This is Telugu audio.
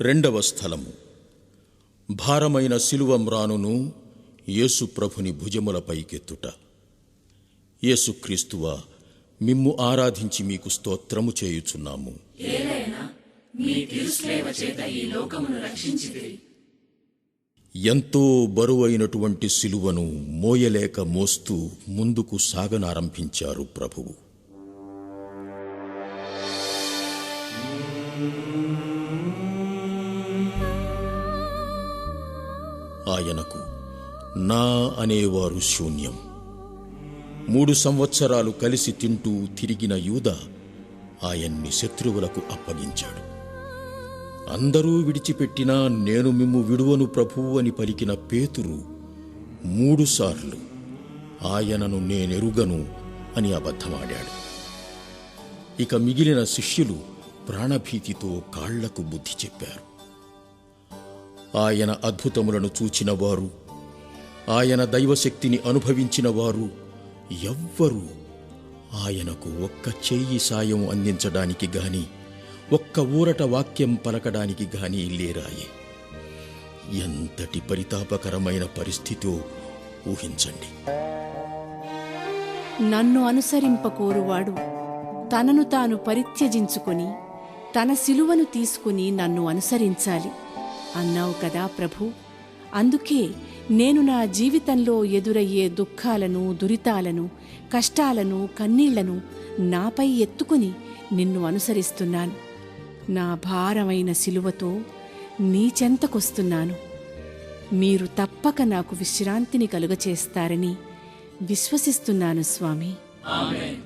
రెండవ స్థలము. భారమైన శిలువ మ్రానును యేసు ప్రభుని భుజములపైకెత్తుట. యేసుక్రీస్తువా, మిమ్ము ఆరాధించి మీకు స్తోత్రము చేయుచున్నాము. ఎంతో బరువైనటువంటి శిలువను మోయలేక మోస్తూ ముందుకు సాగనారంభించారు ప్రభువు. ఆయనకు నా అనేవారు శూన్యం. 3 సంవత్సరాలు కలిసి తింటూ తిరిగిన యూదా ఆయన్ని శత్రువులకు అప్పగించాడు. అందరూ విడిచిపెట్టినా నేను మిమ్ము విడువను ప్రభువు అని పలికిన పేతురు 3 సార్లు ఆయనను నేనెరుగను అని అబద్ధమాడాడు. ఇక మిగిలిన శిష్యులు ప్రాణభీతితో కాళ్లకు బుద్ధి చెప్పారు. ఆయన అద్భుతములను చూచిన వారు, ఆయన దైవశక్తిని అనుభవించిన వారు ఎవ్వరూ ఆయనకు ఒక్క చెయ్యి సాయం అందించడానికి గాని, ఒక్క ఊరట వాక్యం పలకడానికి గాని లేరాయే. ఎంతటి పరితాపకరమైన పరిస్థితో ఊహించండి. నన్ను అనుసరింపకోరువాడు తనను తాను పరిత్యజించుకొని తన శిలువను తీసుకుని నన్ను అనుసరించాలి అన్నావు కదా ప్రభు. అందుకే నేను నా జీవితంలో ఎదురయ్యే దుఃఖాలను, దురితాలను, కష్టాలను, కన్నీళ్లను నాపై ఎత్తుకుని నిన్ను అనుసరిస్తున్నాను. నా భారమైన శిలువతో నీ చెంతకొస్తున్నాను. మీరు తప్పక నాకు విశ్రాంతిని కలుగచేస్తారని విశ్వసిస్తున్నాను స్వామి. ఆమేన్.